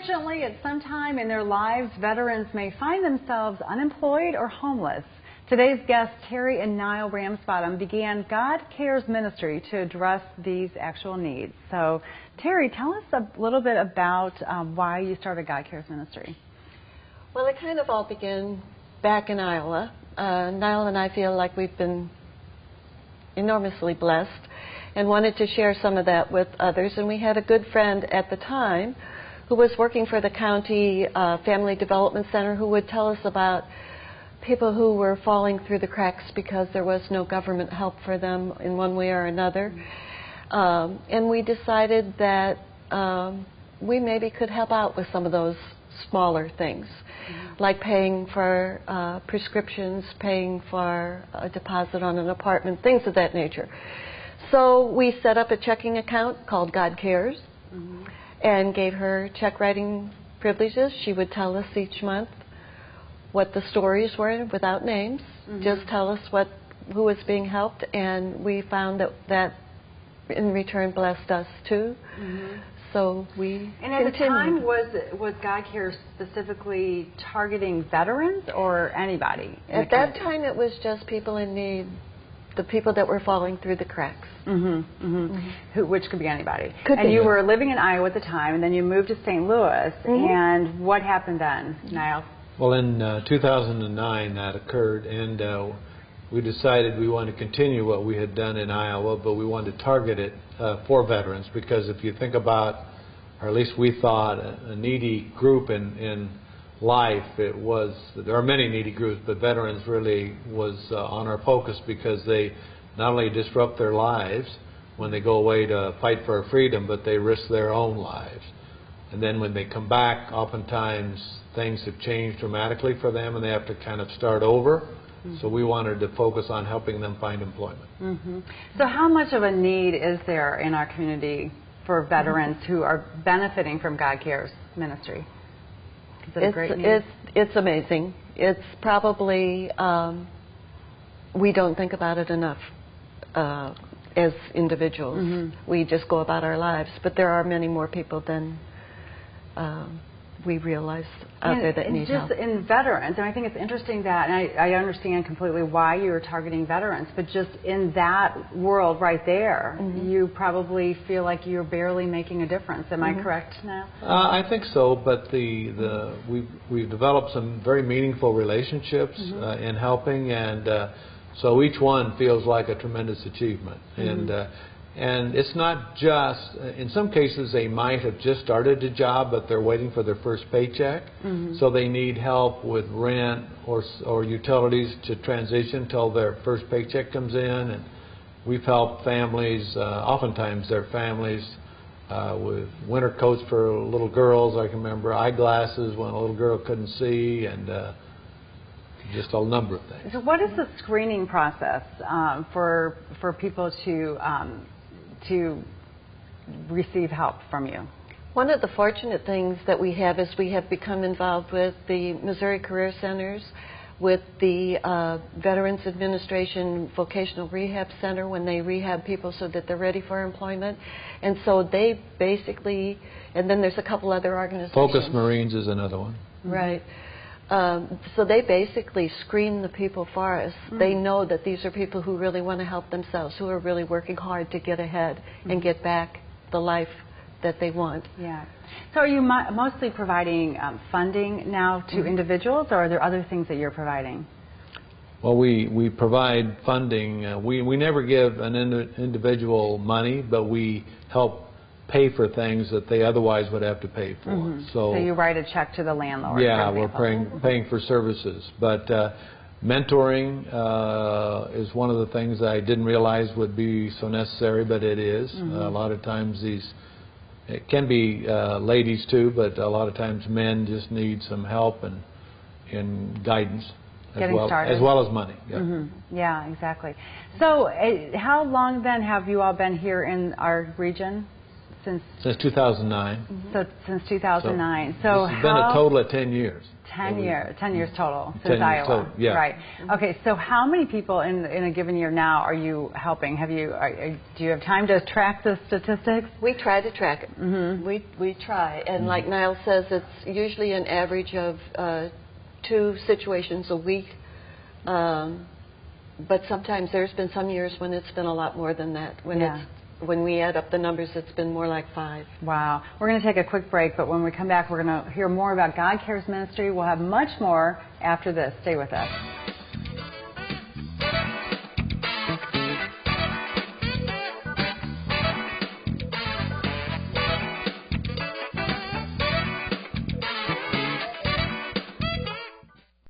Unfortunately, at some time in their lives, veterans may find themselves unemployed or homeless. Today's guests, Terry and Nile Ramsbottom, began God Cares Ministry to address these actual needs. So, Terry, tell us a little bit about why you started God Cares Ministry. Well, it kind of all began back in Iowa. Nile and I feel like we've been enormously blessed and wanted to share some of that with others. And we had a good friend at the time who was working for the county Family Development Center who would tell us about people who were falling through the cracks because there was no government help for them in one way or another. And we decided that we maybe could help out with some of those smaller things, like paying for prescriptions, paying for a deposit on an apartment, things of that nature. So we set up a checking account called God Cares and gave her check writing privileges. She would tell us each month what the stories were without names, just tell us who was being helped, and we found that in return blessed us too. So we And at the time, was God Cares specifically targeting veterans or anybody? At that time, it was just people in need, the people that were falling through the cracks. Which could be anybody. And you were living in Iowa at the time, and then you moved to St. Louis. And what happened then, Niall? Well, in 2009 that occurred, and we decided we wanted to continue what we had done in Iowa, but we wanted to target it for veterans, because if you think about, or at least we thought, a needy group in life, there are many needy groups, but veterans really was on our focus, because they not only disrupt their lives when they go away to fight for our freedom, but they risk their own lives. And then when they come back, oftentimes things have changed dramatically for them and they have to kind of start over. So we wanted to focus on helping them find employment. So how much of a need is there in our community for veterans who are benefiting from God Cares Ministry? Is it a great need? It's amazing. It's probably, we don't think about it enough as individuals. We just go about our lives, but there are many more people than we realize out there that need help. Just in veterans, and I think it's interesting that, and I understand completely why you're targeting veterans, but just in that world right there, you probably feel like you're barely making a difference. Am I correct now? I think so, but we've developed some very meaningful relationships in helping, and so each one feels like a tremendous achievement. And it's not just, in some cases they might have just started a job, but they're waiting for their first paycheck. So they need help with rent or utilities to transition till their first paycheck comes in. And we've helped families, oftentimes their families, with winter coats for little girls. I can remember eyeglasses when a little girl couldn't see, and just a number of things. So what is the screening process for people to receive help from you? One of the fortunate things that we have is we have become involved with the Missouri Career Centers, with the Veterans Administration Vocational Rehab Center when they rehab people so that they're ready for employment. And so they basically, and then there's a couple other organizations. Focus Marines is another one. Right. So they basically screen the people for us. They know that these are people who really want to help themselves, who are really working hard to get ahead and get back the life that they want. Yeah. So are you mostly providing funding now to individuals, or are there other things that you're providing? Well, we provide funding. We never give an individual money, but we help pay for things that they otherwise would have to pay for. So you write a check to the landlord. Yeah, we're paying for services. But mentoring is one of the things I didn't realize would be so necessary, but it is. A lot of times it can be ladies too, but a lot of times men just need some help and guidance. As well as money. Yeah, exactly. So how long then have you all been here in our region? since 2009. So since 2009. So it's been a total of 10 years. 10 years total 10 since years Iowa. total, yeah. Right. Okay. So how many people in a given year now are you helping? Do you have time to track the statistics? We try to track it. We try, and like Nile says, it's usually an average of 2 situations a week. But sometimes there's been some years when it's been a lot more than that. When we add up the numbers, it's been more like 5. Wow. We're going to take a quick break, but when we come back, we're going to hear more about God Cares Ministry. We'll have much more after this. Stay with us.